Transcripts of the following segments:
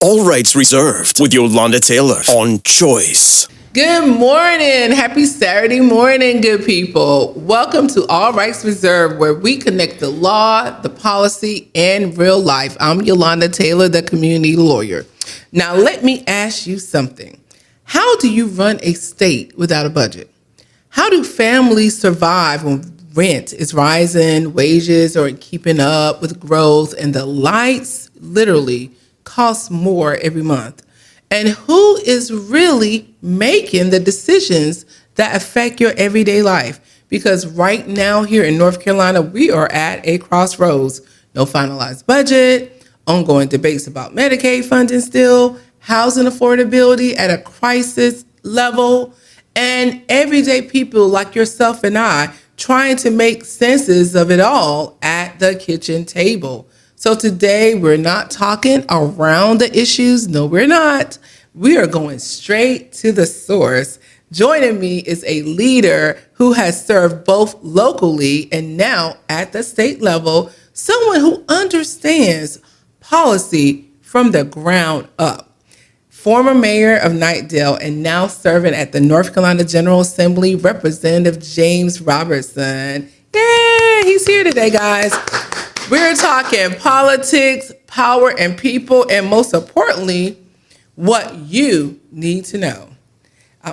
All rights reserved with Yolanda Taylor on Choice. Good morning. Happy Saturday morning, good people. Welcome to All Rights Reserved, where we connect the law, the policy, and real life. I'm Yolanda Taylor, the community lawyer. Now, let me ask you something. How do you run a state without a budget? How do families survive when rent is rising, wages aren't keeping up with growth, and the lights literally cost more every month? And who is really making the decisions that affect your everyday life? Because right now here in North Carolina, we are at a crossroads. No finalized budget, ongoing debates about Medicaid funding still, housing affordability at a crisis level, and everyday people like yourself and I trying to make senses of it all at the kitchen table. So today we're not talking around the issues. No, we're not. We are going straight to the source. Joining me is a leader who has served both locally and now at the state level, someone who understands policy from the ground up. Former Mayor of Knightdale and now serving at the North Carolina General Assembly, Representative James Roberson. Yeah, he's here today, guys. We're talking politics, power, and people, and most importantly, what you need to know.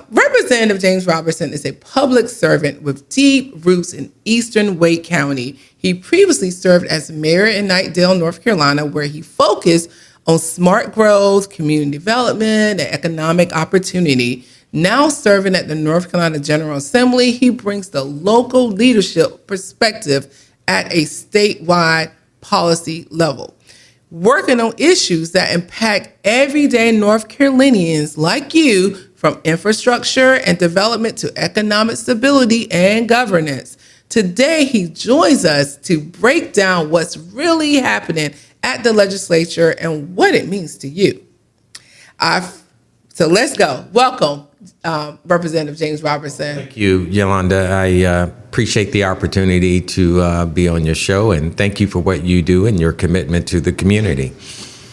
Representative James Roberson is a public servant with deep roots in Eastern Wake County. He previously served as mayor in Knightdale, North Carolina, where he focused on smart growth, community development, and economic opportunity. Now serving at the North Carolina General Assembly, he brings the local leadership perspective at a statewide policy level, working on issues that impact everyday North Carolinians like you, from infrastructure and development to economic stability and governance. Today, he joins us to break down what's really happening at the legislature and what it means to you. So let's go. Welcome, Representative James Roberson. Thank you, Yolanda. I appreciate the opportunity to be on your show, and thank you for what you do and your commitment to the community.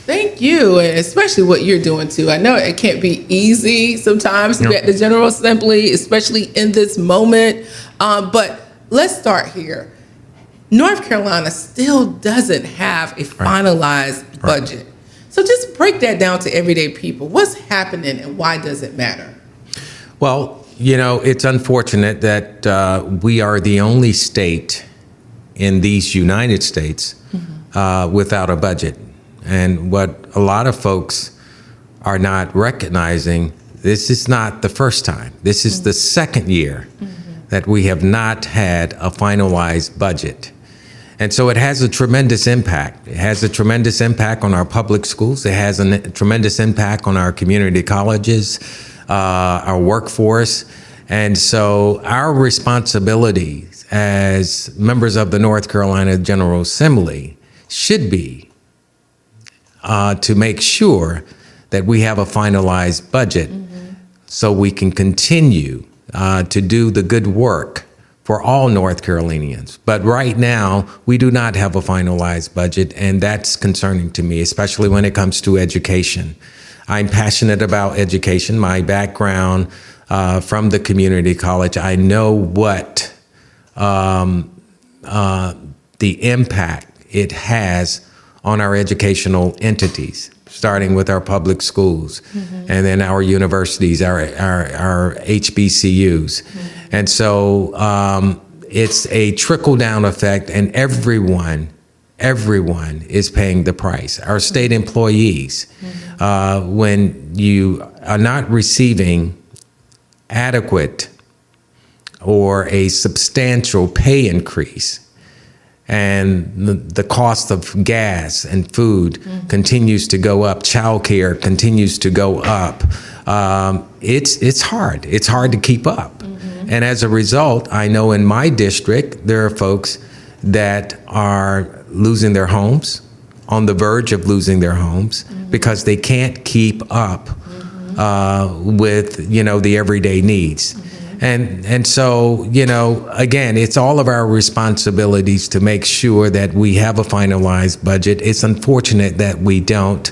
Thank you, and especially what you're doing too. I know it can't be easy sometimes to be at the General Assembly, especially in this moment, but let's start here. North Carolina still doesn't have a finalized budget. So just break that down to everyday people. What's happening and why does it matter? Well, you know, it's unfortunate that we are the only state in these United States without a budget. And what a lot of folks are not recognizing, this is not the first time. This is the second year that we have not had a finalized budget. And so it has a tremendous impact. It has a tremendous impact on our public schools. It has a tremendous impact on our community colleges, our workforce. And so our responsibility as members of the North Carolina General Assembly should be to make sure that we have a finalized budget so we can continue to do the good work for all North Carolinians. But right now, we do not have a finalized budget, and that's concerning to me, especially when it comes to education. I'm passionate about education. My background from the community college, I know what the impact it has on our educational entities, starting with our public schools and then our universities, our HBCUs. And so it's a trickle-down effect, and everyone is paying the price. Our state employees, when you are not receiving adequate or a substantial pay increase, and the cost of gas and food continues to go up, childcare continues to go up, it's hard. It's hard to keep up. And as a result, I know in my district, there are folks that are losing their homes, on the verge of losing their homes, because they can't keep up with, the everyday needs. And so, again, it's all of our responsibilities to make sure that we have a finalized budget. It's unfortunate that we don't.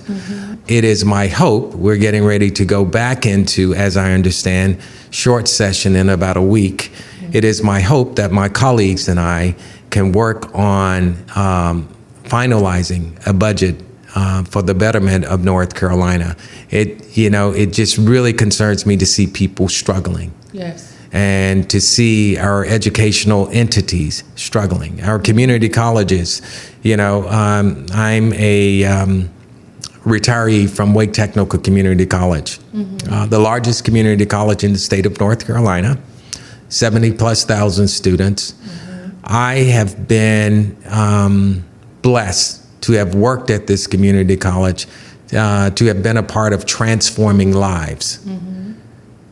it is my hope, we're getting ready to go back into, as I understand, short session in about a week. It is my hope that my colleagues and I can work on finalizing a budget for the betterment of North Carolina. It just really concerns me to see people struggling. Yes. And to see our educational entities struggling, our community colleges. I'm a retiree from Wake Technical Community College, the largest community college in the state of North Carolina, 70,000+ students. I have been blessed to have worked at this community college, to have been a part of transforming lives.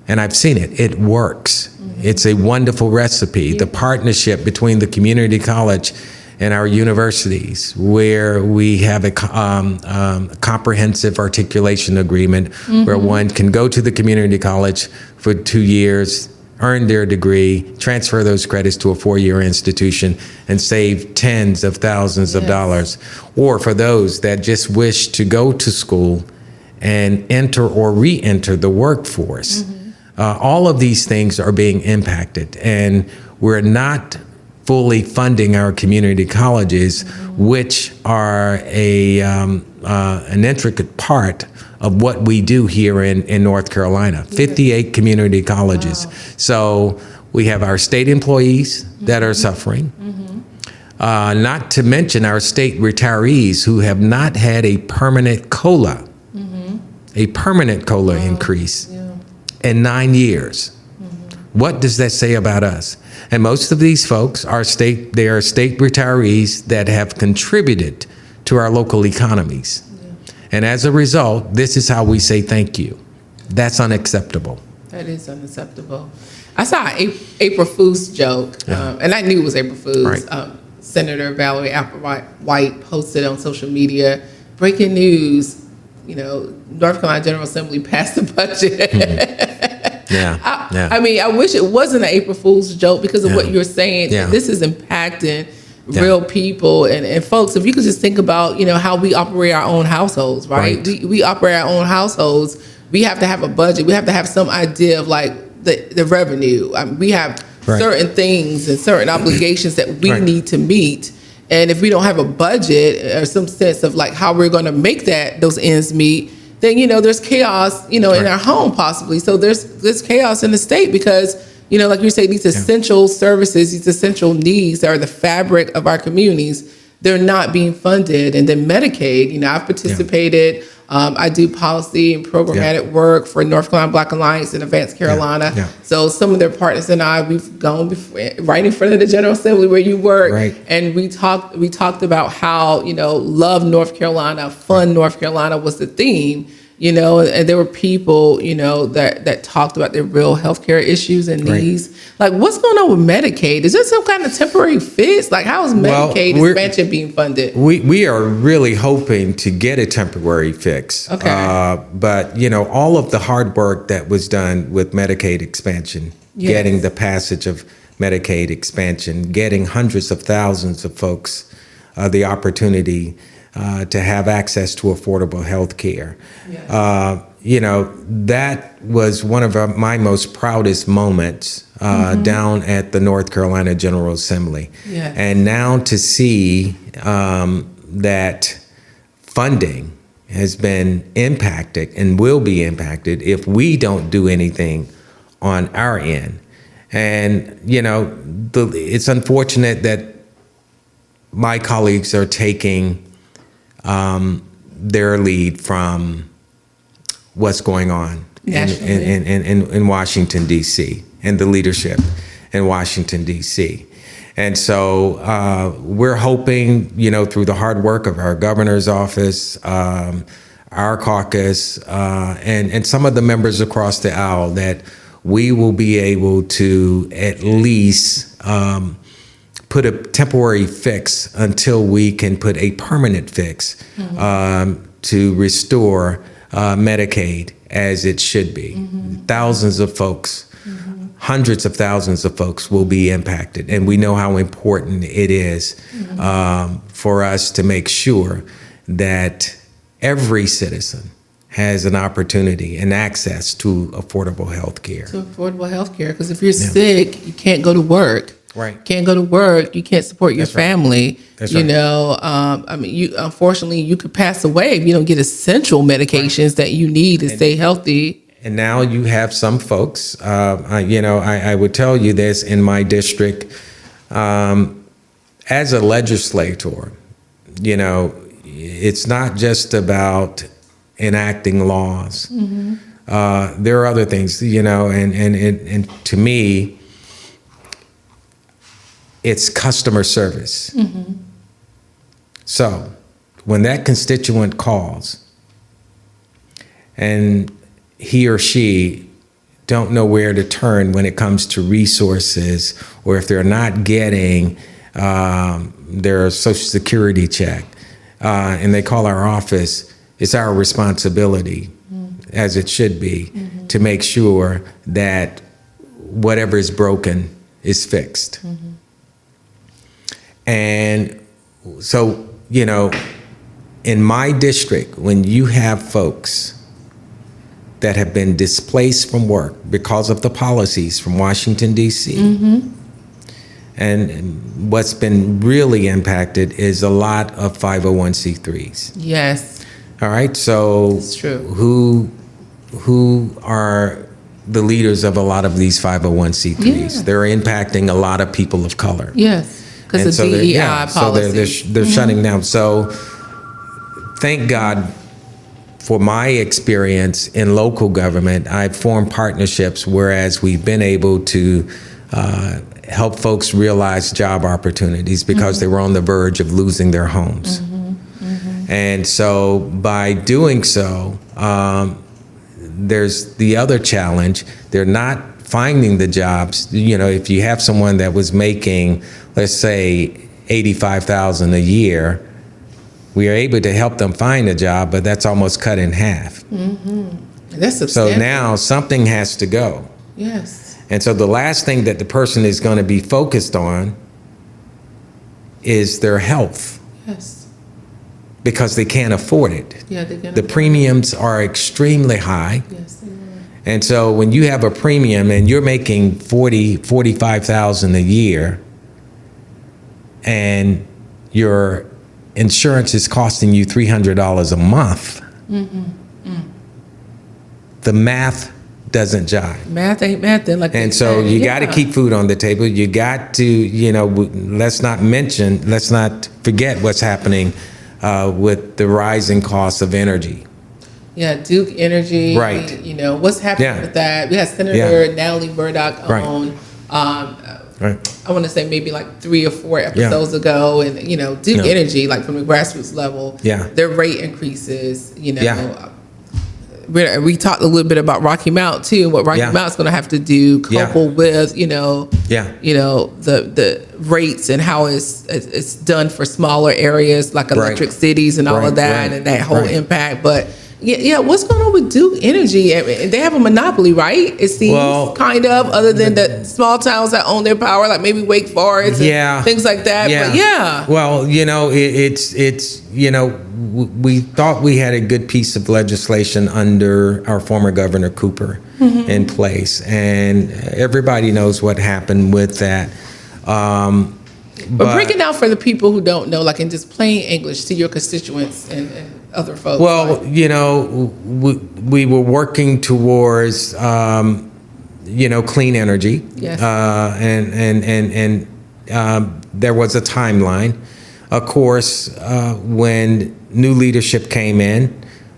And I've seen it. It works. It's a wonderful recipe. The partnership between the community college and our universities, where we have a comprehensive articulation agreement where one can go to the community college for 2 years, earn their degree, transfer those credits to a 4-year institution, and save tens of thousands of dollars. Or for those that just wish to go to school and enter or re-enter the workforce. All of these things are being impacted, and we're not fully funding our community colleges, which are an intricate part of what we do here in North Carolina. 58 community colleges. Wow. So we have our state employees that are suffering, not to mention our state retirees who have not had a permanent COLA, increase in 9 years. What does that say about us? And most of these folks are state retirees that have contributed to our local economies. And as a result, this is how we say thank you. That's unacceptable. That is unacceptable. I saw an April Fool's joke, and I knew it was April Fool's. Right. Senator Valerie Applewhite posted on social media, breaking news, North Carolina General Assembly passed the budget. I mean, I wish it wasn't an April Fool's joke because of what you're saying. This is impacting real people and folks. If you could just think about, how we operate our own households, right? We operate our own households. We have to have a budget. We have to have some idea of like the revenue. We have certain things and certain obligations that we need to meet. And if we don't have a budget or some sense of like how we're going to make those ends meet, then, there's chaos, in our home possibly. So there's chaos in the state because, like you say, these essential services, these essential needs that are the fabric of our communities, they're not being funded. And then Medicaid, I've participated. I do policy and programmatic work for North Carolina Black Alliance in Advanced Carolina. So some of their partners and I, we've gone right in front of the General Assembly where you work. And we talked about how, love North Carolina, fund North Carolina was the theme. And there were people, that talked about their real healthcare issues and needs. Like, what's going on with Medicaid? Is there some kind of temporary fix? Like, how is Medicaid expansion being funded? We are really hoping to get a temporary fix. Okay. But, all of the hard work that was done with Medicaid expansion, getting the passage of Medicaid expansion, getting hundreds of thousands of folks the opportunity to have access to affordable health care. That was one of my most proudest moments down at the North Carolina General Assembly. And now to see that funding has been impacted and will be impacted if we don't do anything on our end. And, it's unfortunate that my colleagues are taking their lead from what's going on in Washington, D.C. and the leadership in Washington, D.C. And so we're hoping, through the hard work of our governor's office, our caucus, and some of the members across the aisle, that we will be able to at least put a temporary fix until we can put a permanent fix to restore Medicaid as it should be. Thousands of folks, hundreds of thousands of folks will be impacted. And we know how important it is for us to make sure that every citizen has an opportunity and access to affordable health care. To affordable health care. Because if you're sick, you can't go to work. Right. Can't go to work. You can't support your That's right. family. That's you right. know, unfortunately, you could pass away if you don't get essential medications that you need to stay healthy. And now you have some folks, I would tell you this in my district, as a legislator, it's not just about enacting laws. There are other things, and to me, it's customer service. So when that constituent calls and he or she don't know where to turn when it comes to resources, or if they're not getting their Social Security check, and they call our office, it's our responsibility, as it should be, to make sure that whatever is broken is fixed. And so, in my district, when you have folks that have been displaced from work because of the policies from Washington, D.C., and what's been really impacted is a lot of 501c3s. Yes. All right, so It's true. who are the leaders of a lot of these 501c3s? Yeah. They're impacting a lot of people of color. Yes. Because of so DEI policy. So they're shutting down. So thank God for my experience in local government. I've formed partnerships whereas we've been able to help folks realize job opportunities because they were on the verge of losing their homes. And so by doing so, there's the other challenge. They're not finding the jobs. If you have someone that was making, let's say, $85,000 a year, we are able to help them find a job, but that's almost cut in half. That's So substantial. now something has to go. Yes. And so the last thing that the person is going to be focused on is their health Yes. because they can't afford it. Yeah, they're gonna. The premiums are extremely high. Yes, they are. And so when you have a premium and you're making $45,000 a year and your insurance is costing you $300 a month, the math doesn't jive. Math ain't math then, like. And they so say. you got to keep food on the table. You got to, let's not forget what's happening with the rising costs of energy. Yeah, Duke Energy. Right. What's happening Yeah. with that? We had Senator Natalie Murdoch Right. on. Right. I want to say maybe like 3 or 4 episodes ago, and Duke Yeah. Energy, like from the grassroots level, Yeah. their rate increases. Yeah. We talked a little bit about Rocky Mount too. What Rocky Yeah. Mount's going to have to do, coupled with the rates and how it's done for smaller areas like electric cities and all Right, of that, right, and that whole right. impact. But what's going on with Duke Energy? I mean, they have a monopoly, right? It seems kind of, other than the small towns that own their power, like maybe Wake Forest, and things like that. But Well, we thought we had a good piece of legislation under our former Governor Cooper in place, and everybody knows what happened with that. But break it down for the people who don't know, like in just plain English, to your constituents and other folks. Well, we were working towards, clean energy. Yes. And there was a timeline. Of course, when new leadership came in,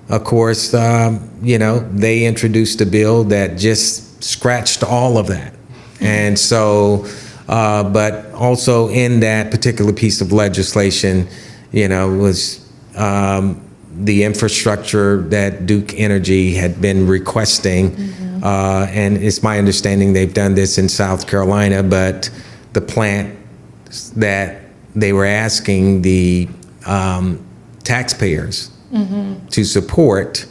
of course, they introduced a bill that just scratched all of that. And so, but also in that particular piece of legislation, was the infrastructure that Duke Energy had been requesting. And it's my understanding they've done this in South Carolina, but the plant that they were asking the taxpayers to support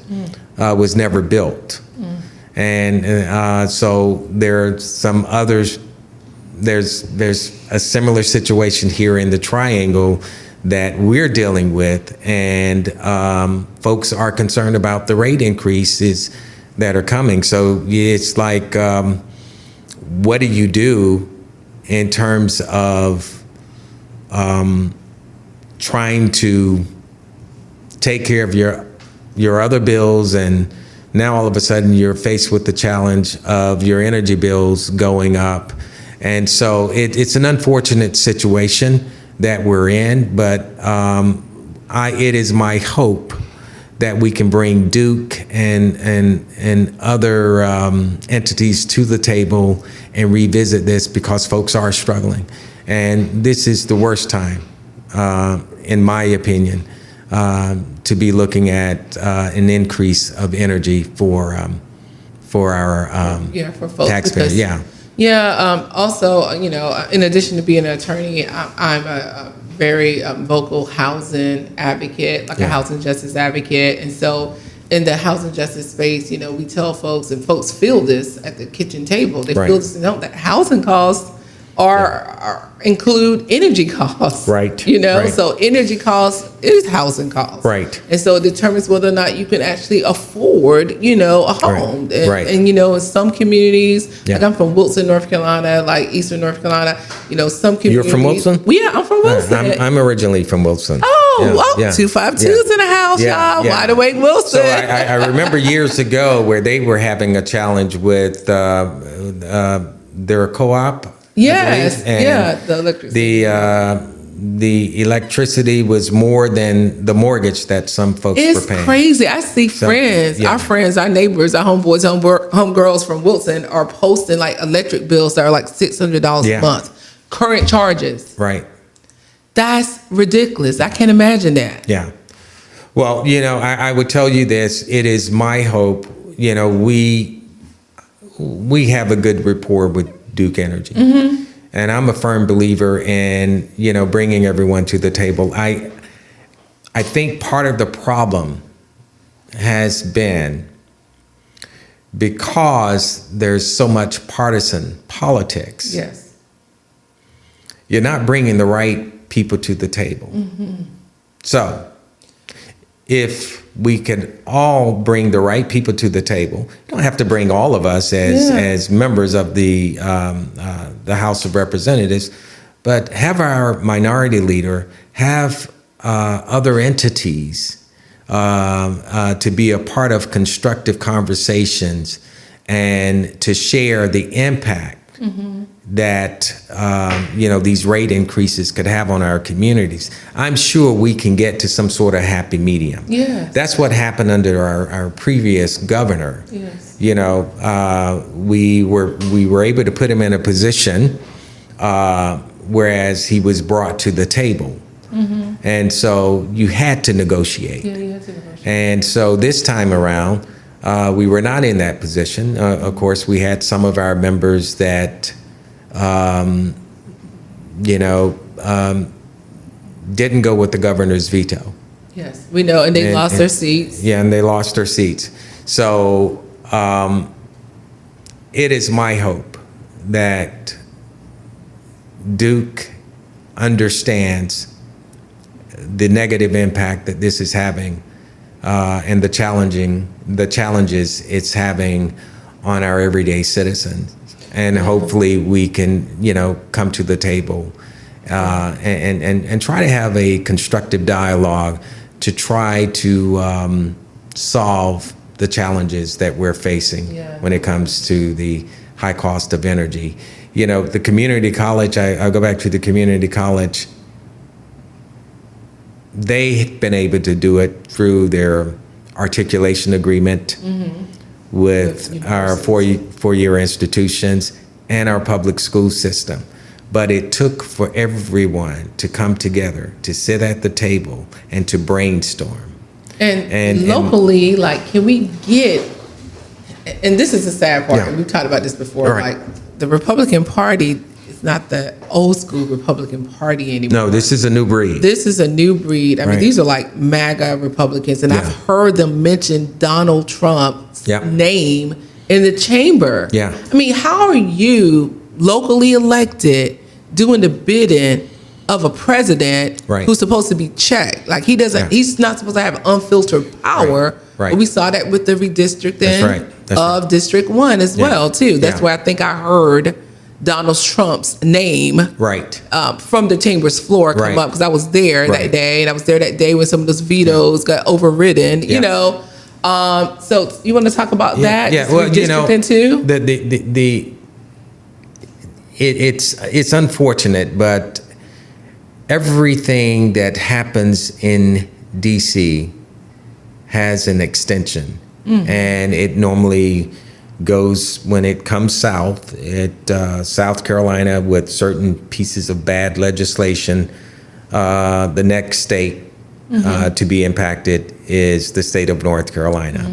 was never built. And so there's some others. There's a similar situation here in the Triangle that we're dealing with, and folks are concerned about the rate increases that are coming. So it's like, what do you do in terms of trying to take care of your other bills, and now all of a sudden you're faced with the challenge of your energy bills going up. And so it's an unfortunate situation that we're in, but it is my hope that we can bring Duke and other entities to the table and revisit this, because folks are struggling. And this is the worst time, in my opinion, to be looking at an increase of energy for our for folks, taxpayers. Also, in addition to being an attorney, I'm a very vocal housing advocate, like a housing justice advocate. And so in the housing justice space, we tell folks, and folks feel this at the kitchen table, they feel this, that housing costs include energy costs. Right. So energy costs is housing costs. Right. And so it determines whether or not you can actually afford, a home. Right. And in some communities, like I'm from Wilson, North Carolina, like Eastern North Carolina, some communities. You're from Wilson? Yeah, I'm from Wilson. I'm originally from Wilson. 252's in the house, y'all. Wide awake Wilson. So I remember years ago where they were having a challenge with their co-op. Yes, the electricity. The electricity was more than the mortgage that some folks were paying. It's crazy. I see friends, our friends, our neighbors, our homeboys, homegirls from Wilson are posting like electric bills that are like $600 a month. Current charges. Right. That's ridiculous. I can't imagine that. Yeah. Well, I would tell you this. It is my hope, we have a good rapport with Duke Energy. Mm-hmm. And I'm a firm believer in, bringing everyone to the table. I think part of the problem has been because there's so much partisan politics. Yes. You're not bringing the right people to the table. Mm-hmm. So if we can all bring the right people to the table, you don't have to bring all of us as members of the House of Representatives, but have our minority leader, have other entities to be a part of constructive conversations and to share the impact that these rate increases could have on our communities. I'm sure we can get to some sort of happy medium. Yes. That's what happened under our previous governor. Yes. We were able to put him in a position whereas he was brought to the table. Mm-hmm. And so you had to negotiate. Yeah, you had to negotiate. And so this time around, we were not in that position. Of course, we had some of our members that didn't go with the governor's veto. Yes, we know, and they lost their seats. Yeah, and they lost their seats. So it is my hope that Duke understands the negative impact that this is having and the challenges it's having on our everyday citizens. And hopefully we can, come to the table and try to have a constructive dialogue to try to solve the challenges that we're facing when it comes to the high cost of energy. The community college, I'll go back to the community college. They've been able to do it through their articulation agreement with our four-year institutions and our public school system. But it took for everyone to come together, to sit at the table and to brainstorm. And locally, can we get, and this is the sad part, and we've talked about this before, right. The Republican Party is not the old school Republican Party anymore. No, this is a new breed. This is a new breed. I mean, these are like MAGA Republicans, and I've heard them mention Donald Trump's name in the chamber. Yeah. I mean, how are you locally elected doing the bidding of a president Right. who's supposed to be checked. Like he doesn't, Yeah. he's not supposed to have unfiltered power. Right. But we saw that with the redistricting That's right. That's of right. District 1 as Yeah. well, too. That's Yeah. where I think I heard Donald Trump's name Right. from the chamber's floor come Right. up because I was there that Right. day, and I was there that day when some of those vetoes got overridden. Yeah. You know, so you want to talk about that? Yeah. Just Well, you know, redistricting too. It's unfortunate, but everything that happens in DC has an extension, and it normally goes when it comes south. South Carolina with certain pieces of bad legislation. The next state to be impacted is the state of North Carolina,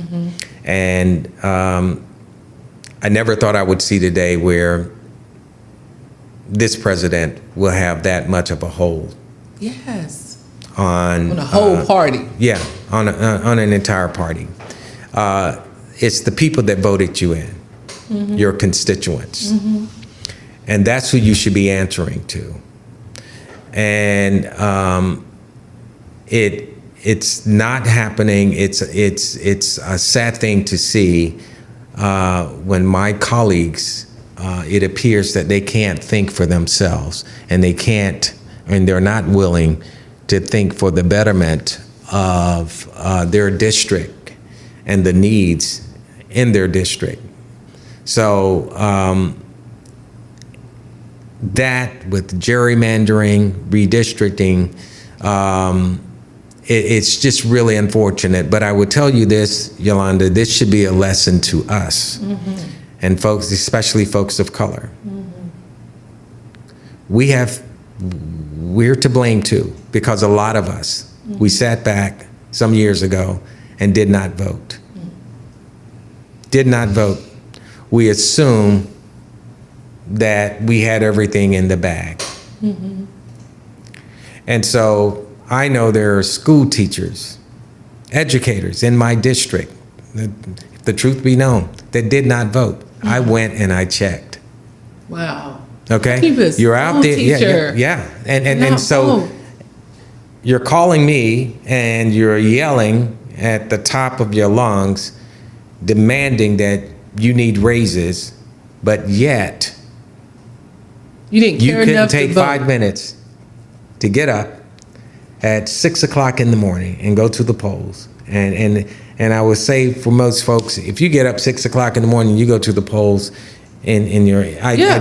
and I never thought I would see the day where this president will have that much of a hold Yes, on on a whole party. Yeah, on an entire party. It's the people that voted you in, your constituents, and that's who you should be answering to. And it's not happening. It's a sad thing to see when my colleagues. It appears that they can't think for themselves, and they're not willing to think for the betterment of their district and the needs in their district. So that with gerrymandering, redistricting, it's just really unfortunate. But I would tell you this, Yolanda, this should be a lesson to us and folks, especially folks of color. We're to blame too, because a lot of us, we sat back some years ago and did not vote. Did not vote. We assume that we had everything in the bag. And so I know there are school teachers, educators in my district, if the truth be known, that did not vote. I went and I checked. Wow. Okay? Keep it You're out there. teacher. Yeah. And so you're calling me and you're yelling at the top of your lungs, demanding that you need raises, but yet You didn't you care couldn't enough take to vote. 5 minutes to get up at 6 o'clock in the morning and go to the polls. And I would say for most folks, if you get up 6 o'clock in the morning, you go to the polls I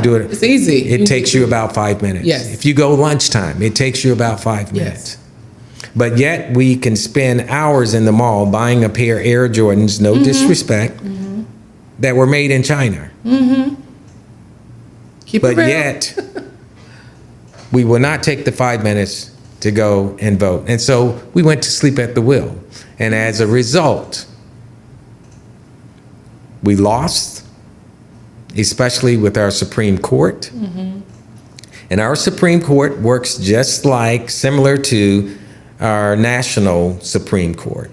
do it. It's easy. It takes you about 5 minutes. Yes. If you go lunchtime, it takes you about 5 minutes. But yet we can spend hours in the mall buying a pair of Air Jordans, no disrespect, that were made in China. Keep But it real. yet, we will not take the 5 minutes to go and vote. And so we went to sleep at the wheel. And as a result, we lost, especially with our Supreme Court. And our Supreme Court works just like, similar to our national Supreme Court.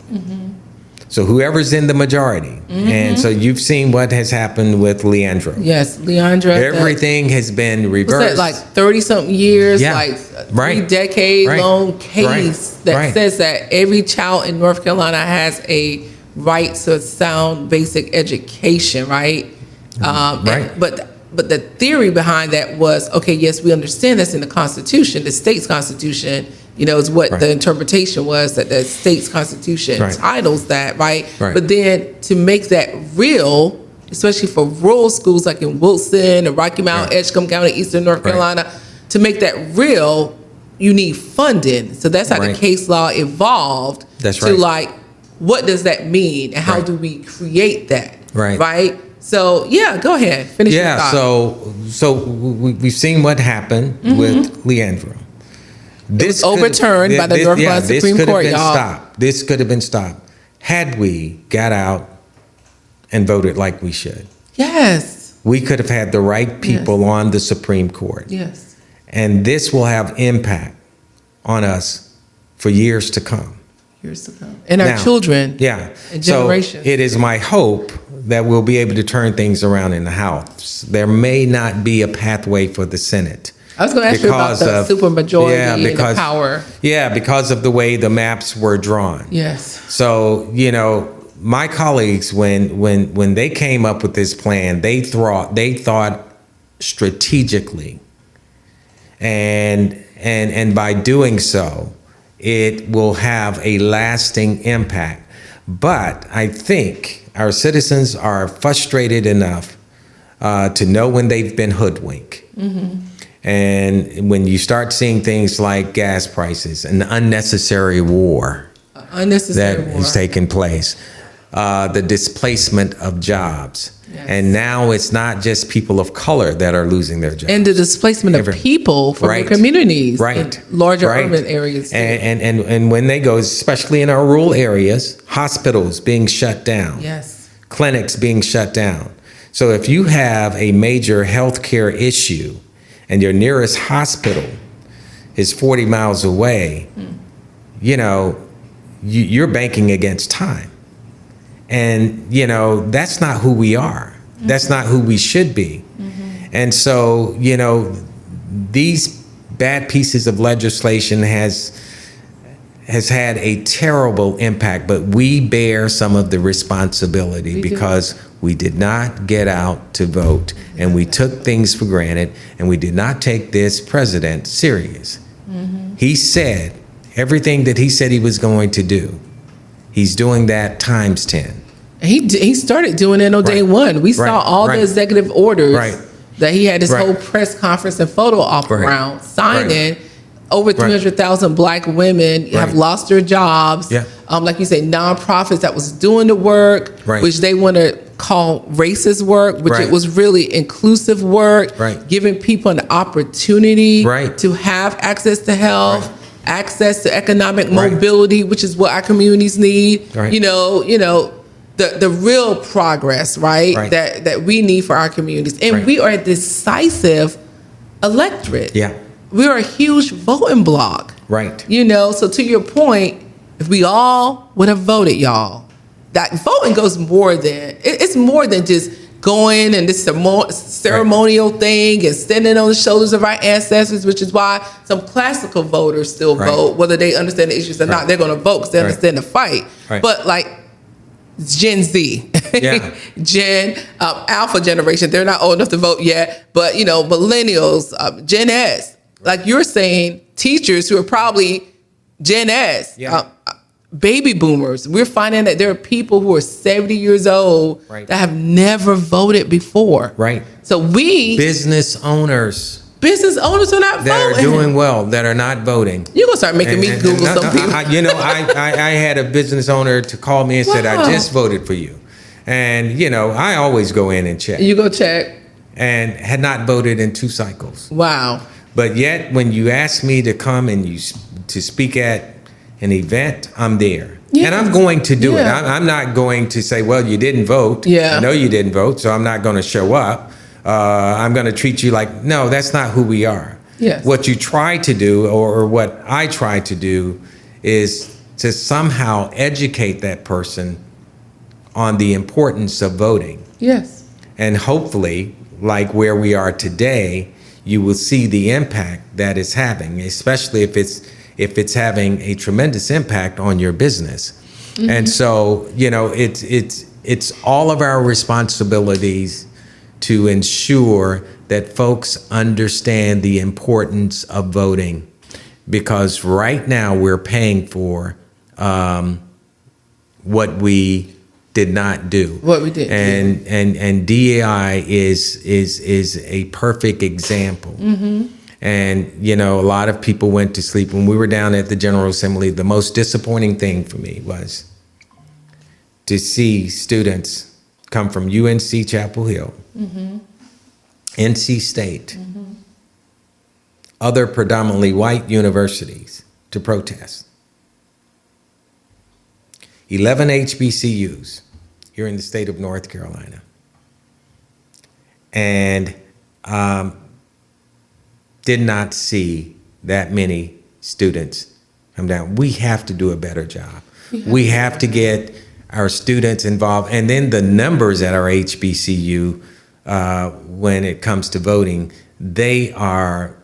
So whoever's in the majority. And so you've seen what has happened with Leandro. Yes, Leandra. Everything has been Was reversed. that like 30-something years, Yeah. like Right. 3-decade-long Right. case that Right. says that every child in North Carolina has a right to a sound basic education, right? Right. But the theory behind that was, okay, yes, we understand that's in the Constitution, the state's Constitution, is what Right. the interpretation was, that the state's Constitution Right. titles that, right? Right. But then to make that real, especially for rural schools like in Wilson or Rocky Mount, Right. Edgecombe County, Eastern North Right. Carolina, to make that real, you need funding. So that's how Right. the case law evolved. That's to right. like, what does that mean, and how Right. do we create that? Right. Right. So yeah, go ahead. Finish your Yeah, thought. so we've seen what happened with Leandro. This was overturned by the North Carolina Supreme Court, y'all. Stopped. This could have been stopped had we got out and voted like we should. Yes. We could have had the right people on the Supreme Court. Yes. And this will have impact on us for years to come. Years to come. And our Now, children. Yeah. And So generations. it is my hope that we'll be able to turn things around in the House. There may not be a pathway for the Senate, I was going to ask you about the supermajority and the power. Yeah, because of the way the maps were drawn. Yes. So, my colleagues, when they came up with this plan, they thought strategically, and by doing so, it will have a lasting impact. But I think our citizens are frustrated enough to know when they've been hoodwinked. Mm-hmm. And when you start seeing things like gas prices, an unnecessary war is taking place, the displacement of jobs. Yes. And now it's not just people of color that are losing their jobs. And the displacement of people from the communities in larger urban areas. And when they go, especially in our rural areas, hospitals being shut down. Yes. Clinics being shut down. So if you have a major healthcare issue and your nearest hospital is 40 miles away, you're banking against time. And, that's not who we are. Mm-hmm. That's not who we should be. Mm-hmm. And so, these bad pieces of legislation has had a terrible impact, but we bear some of the responsibility because we did not get out to vote, and we took things for granted, and we did not take this president serious. Mm-hmm. He said everything that he said he was going to do. He's doing that times 10. He started doing it on day one. We saw all the executive orders that he had his whole press conference and photo op around signing. Over 300,000 Black women have lost their jobs. Yeah. Like you say, nonprofits that was doing the work, which they want to call racist work, which it was really inclusive work, giving people an opportunity to have access to health. Access to economic mobility, which is what our communities need. The real progress, that we need for our communities. And we are a decisive electorate. Yeah. We are a huge voting bloc. Right. So to your point, if we all would have voted, y'all, that voting goes more than, it's more than just going and this ceremonial thing and standing on the shoulders of our ancestors, which is why some classical voters still vote, whether they understand the issues or not. They're going to vote because they understand the fight. But like Gen Z, Alpha generation, they're not old enough to vote yet. But millennials, Gen S, like you're saying, teachers who are probably Gen S. Baby boomers, we're finding that there are people who are 70 years old that have never voted before. Right. So business owners are not voting. That are doing well, that are not voting. You're going to start making me Google some people. I had a business owner to call me and said, I just voted for you. And, I always go in and check. You go check. And had not voted in 2 cycles. Wow. But yet, when you ask me to come and to speak at an event, I'm there. Yeah. And I'm going to do it. I'm not going to say, well, you didn't vote. Yeah. I know you didn't vote, so I'm not going to show up. I'm going to treat you like, no, that's not who we are. Yes. What you try to do, or what I try to do, is to somehow educate that person on the importance of voting. Yes. And hopefully, like where we are today, you will see the impact that it's having, especially if it's having a tremendous impact on your business. Mm-hmm. And so, it's all of our responsibilities to ensure that folks understand the importance of voting, because right now we're paying for what we did not do. What we did. And DEI is a perfect example. Mm-hmm. And, a lot of people went to sleep. When we were down at the General Assembly, the most disappointing thing for me was to see students come from UNC Chapel Hill, mm-hmm. NC State, mm-hmm. other predominantly white universities to protest. 11 HBCUs here in the state of North Carolina. And did not see that many students come down. We have to do a better job. We have to get our students involved. And then the numbers at our HBCU, when it comes to voting, they are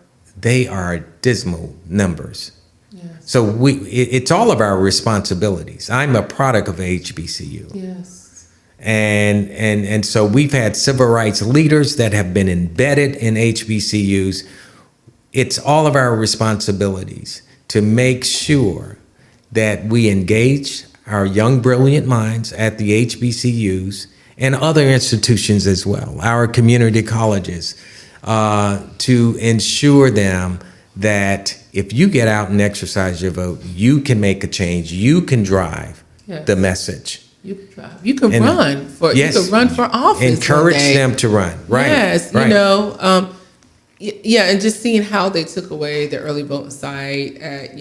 they are dismal numbers. Yes. So it's all of our responsibilities. I'm a product of HBCU. Yes. And so we've had civil rights leaders that have been embedded in HBCUs. It's all of our responsibilities to make sure that we engage our young, brilliant minds at the HBCUs and other institutions as well, our community colleges, to ensure them that if you get out and exercise your vote, you can make a change, you can drive the message. You can drive. You can run for. Yes, you can run for office. encourage them to run. Right. Yes, right. you know. Yeah, and just seeing how they took away the early voting site at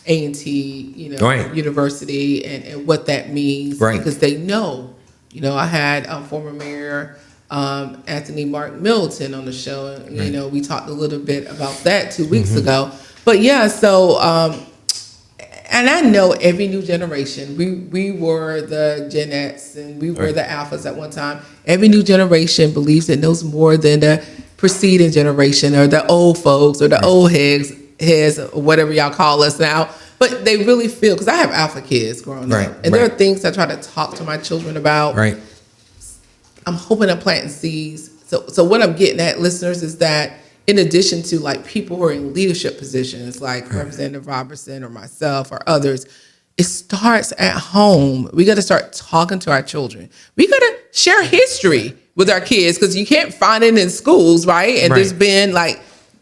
A&T, University, and what that means, because they know. You know, I had former Mayor Anthony Mark Middleton on the show, and you know, we talked a little bit about that 2 weeks ago. But yeah, so and I know every new generation. We were the Gen X and we were the Alphas at one time. Every new generation believes it knows more than the preceding generation or the old folks or the old heads or whatever y'all call us now. But they really feel, because I have Alpha kids growing up, and there are things I try to talk to my children about. Right. I'm hoping I'm planting seeds. So what I'm getting at, listeners, is that in addition to like people who are in leadership positions, like Representative Roberson or myself or others, it starts at home. We got to start talking to our children. We got to share history with our kids, because you can't find it in schools, right? And there's been like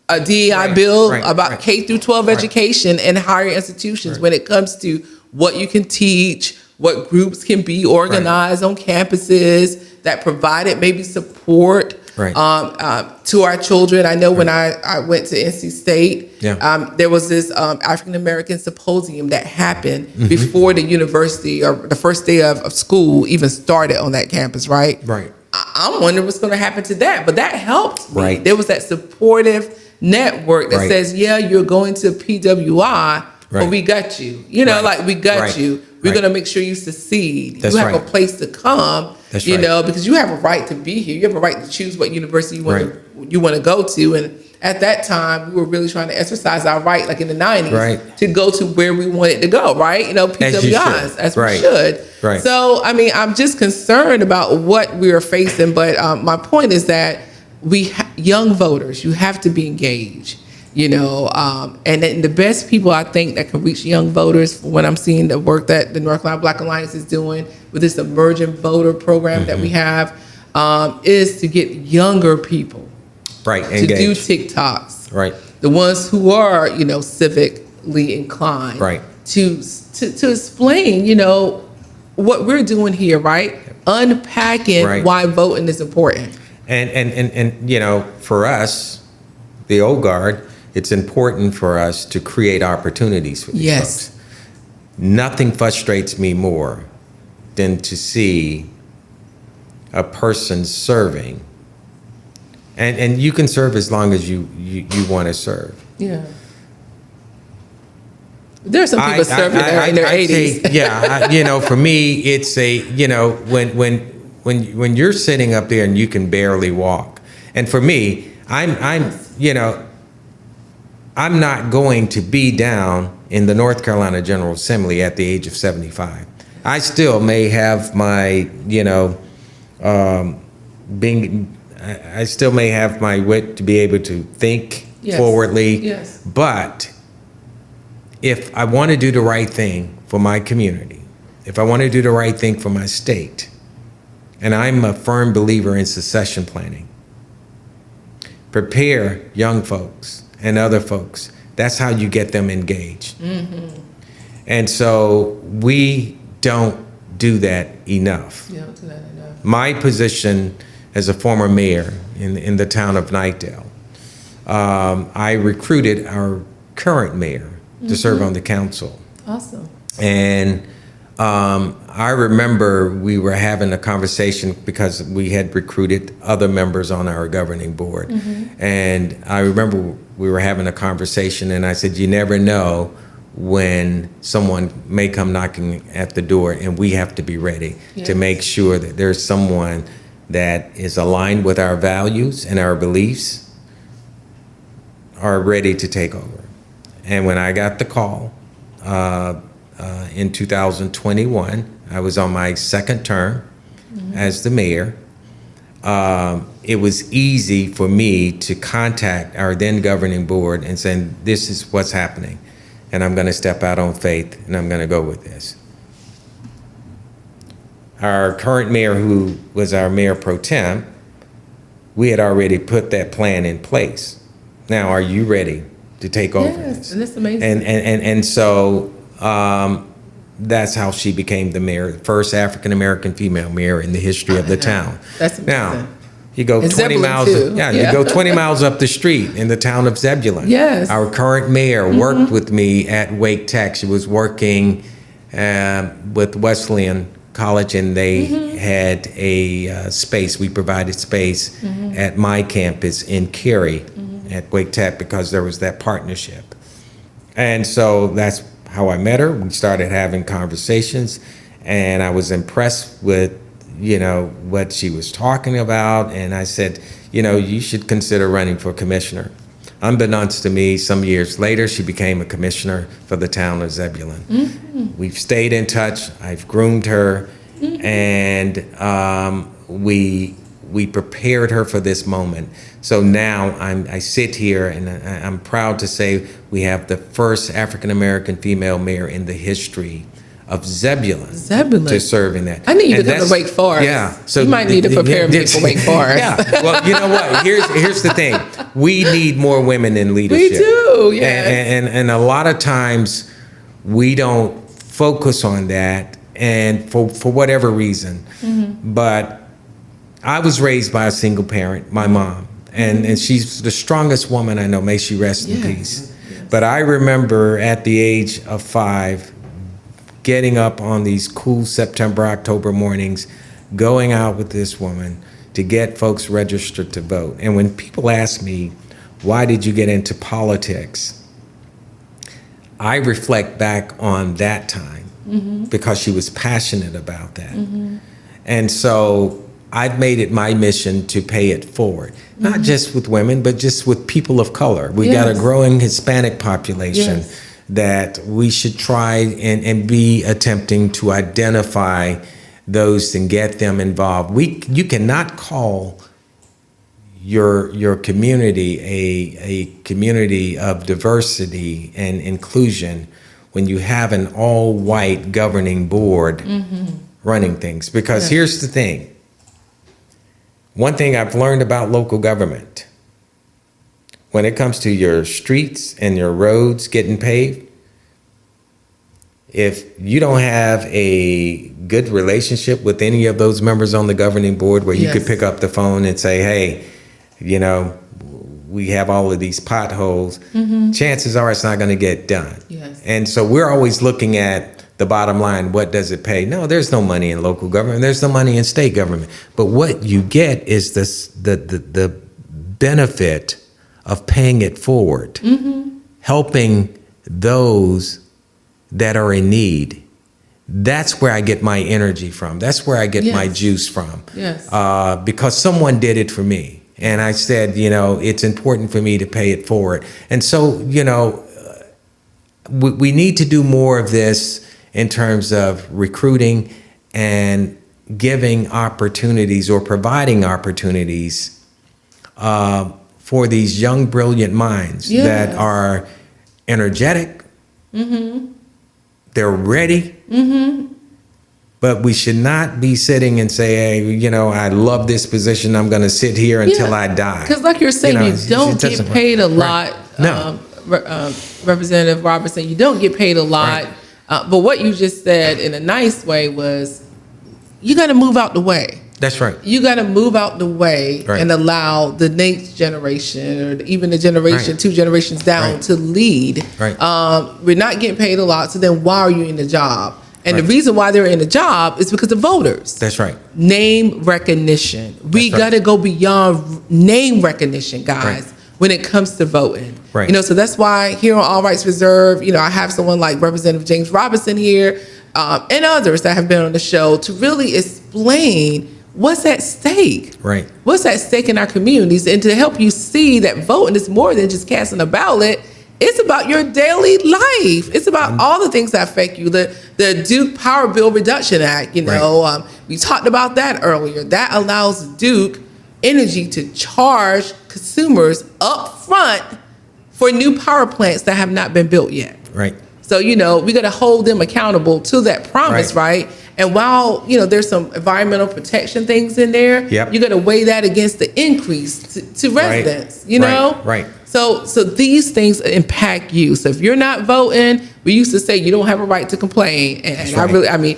a DEI bill about K through 12 education and higher institutions when it comes to what you can teach, what groups can be organized on campuses that provided maybe support to our children. I know when I went to NC State, there was this African American symposium that happened before the university or the first day of school even started on that campus, right? Right. I'm wondering what's going to happen to that, but that helped me. There was that supportive network that says, yeah, you're going to PWI, but we got you. You know, like we got you. We're going to make sure you succeed. You have a place to come, you know, because you have a right to be here. You have a right to choose what university you want to go to. And at that time, we were really trying to exercise our right, like in the 90s, to go to where we wanted to go, right? You know, PWIs, as we should. Right. So, I mean, I'm just concerned about what we are facing. But my point is that young voters, you have to be engaged. You know, and then the best people I think that can reach young voters, when I'm seeing the work that the North Carolina Black Alliance is doing with this emerging voter program that we have, is to get younger people to do TikToks. Right. The ones who are, you know, civically inclined. Right. To explain, you know, what we're doing here, right? Unpacking why voting is important. And you know, for us, the old guard, it's important for us to create opportunities for these folks. Nothing frustrates me more than to see a person serving. And you can serve as long as you want to serve. Yeah. There's some people serving in their 80s. You know, for me, it's you know, when you're sitting up there and you can barely walk. And for me, I'm you know, I'm not going to be down in the North Carolina General Assembly at the age of 75. I still may have my, you know, I still may have my wit to be able to think forwardly. Yes. But if I want to do the right thing for my community, if I want to do the right thing for my state, and I'm a firm believer in succession planning, prepare young folks and other folks. That's how you get them engaged. And so we don't do that enough. You don't do that enough. My position as a former mayor in the town of Knightdale, I recruited our current mayor to serve on the council. Awesome. And I remember we were having a conversation because we had recruited other members on our governing board. And I remember we were having a conversation and I said, you never know when someone may come knocking at the door, and we have to be ready to make sure that there's someone that is aligned with our values and our beliefs are ready to take over. And when I got the call in 2021, I was on my second term as the mayor. It was easy for me to contact our then governing board and saying, this is what's happening. And I'm going to step out on faith and I'm going to go with this. Our current mayor, who was our mayor pro tem, we had already put that plan in place. Now, are you ready to take over this? Yes, and it's amazing. And so that's how she became the mayor, first African-American female mayor in the history of the town. That's amazing. Now, you go And 20 Zebulon, miles, too. you go 20 miles up the street in the town of Zebulon. Yes. Our current mayor worked with me at Wake Tech. She was working with Wesleyan College, and they had a space. We provided space at my campus in Cary at Wake Tech because there was that partnership. And so that's how I met her. We started having conversations, and I was impressed with, what she was talking about. And I said, you should consider running for commissioner. Unbeknownst to me, some years later, she became a commissioner for the town of Zebulon. We've stayed in touch. I've groomed her, and we prepared her for this moment. So now I sit here, and I'm proud to say we have the first African-American female mayor in the history of Zebulon to serve in that. I need you to come to Wake Forest. Yeah. So you might need to prepare me for Wake Forest. Yeah. Well, you know what? Here's the thing. We need more women in leadership. We do, yes. And a lot of times we don't focus on that, and for whatever reason. But I was raised by a single parent, my mom, and she's the strongest woman I know. May she rest in peace. But I remember at the age of 5, getting up on these cool September, October mornings, going out with this woman to get folks registered to vote. And when people ask me, why did you get into politics? I reflect back on that time because she was passionate about that. And so I've made it my mission to pay it forward, not just with women, but just with people of color. We got a growing Hispanic population that we should try and be attempting to identify those and get them involved. You cannot call your community a community of diversity and inclusion when you have an all-white governing board running things. Because here's the thing. One thing I've learned about local government, when it comes to your streets and your roads getting paved, if you don't have a good relationship with any of those members on the governing board where you could pick up the phone and say, hey, we have all of these potholes, chances are it's not going to get done. And so we're always looking at the bottom line. What does it pay? No, there's no money in local government. There's no money in state government. But what you get is the benefit of paying it forward, helping those that are in need. That's where I get my energy from. That's where I get my juice from. Because someone did it for me. And I said, it's important for me to pay it forward. And so, we need to do more of this in terms of recruiting and giving opportunities or providing opportunities for these young, brilliant minds that are energetic. They're ready. But we should not be sitting and say, hey, I love this position. I'm going to sit here until I die. Because like you're saying, you don't get paid a lot. No. Representative Roberson, you don't get paid a lot. But what you just said in a nice way was, you got to move out the way. That's right. You got to move out the way and allow the next generation or even the generation, 2 generations down to lead. We're not getting paid a lot. So then why are you in the job? And the reason why they're in the job is because of voters. That's right. Name recognition. We got to go beyond name recognition, guys, when it comes to voting. So that's why here on All Rights Reserved, I have someone like Representative James Roberson here and others that have been on the show to really explain what's at stake? Right. What's at stake in our communities? And to help you see that voting is more than just casting a ballot. It's about your daily life. It's about all the things that affect you. The Duke Power Bill Reduction Act, we talked about that earlier. That allows Duke Energy to charge consumers up front for new power plants that have not been built yet. Right. So, we got to hold them accountable to that promise, right? And while, there's some environmental protection things in there, you got to weigh that against the increase to residents, Right. So these things impact you. So if you're not voting, we used to say you don't have a right to complain. And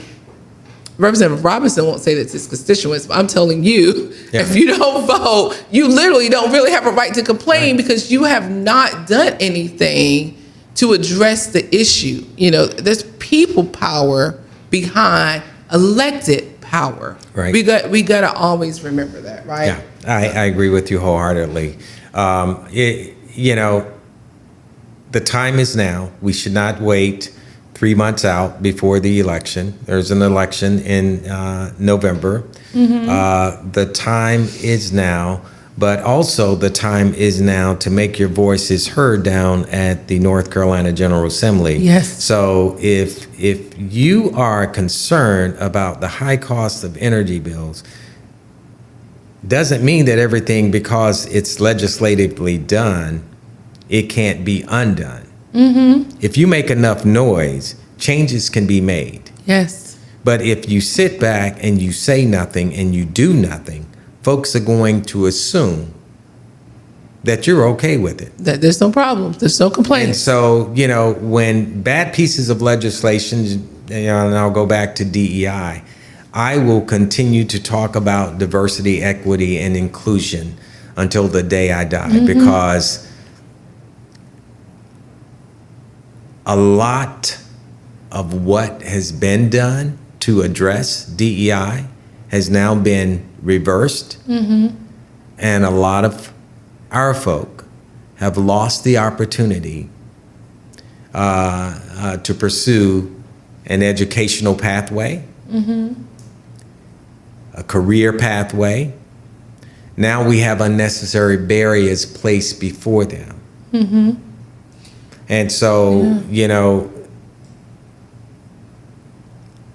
Representative Roberson won't say that to his constituents, but I'm telling you, if you don't vote, you literally don't really have a right to complain because you have not done anything to address the issue. There's people power behind elected power. Right. We got to always remember that, right? Yeah, I agree with you wholeheartedly. The time is now. We should not wait 3 months out before the election. There's an election in November. The time is now, but also the time is now to make your voices heard down at the North Carolina General Assembly. Yes. So if you are concerned about the high cost of energy bills, doesn't mean that everything, because it's legislatively done, it can't be undone. If you make enough noise, changes can be made. Yes. But if you sit back and you say nothing and you do nothing, folks are going to assume that you're okay with it. That there's no problem. There's no complaints. And so, when bad pieces of legislation, and I'll go back to DEI, I will continue to talk about diversity, equity, and inclusion until the day I die, because a lot of what has been done to address DEI has now been reversed, and a lot of our folk have lost the opportunity to pursue an educational pathway, a career pathway. Now we have unnecessary barriers placed before them. And so,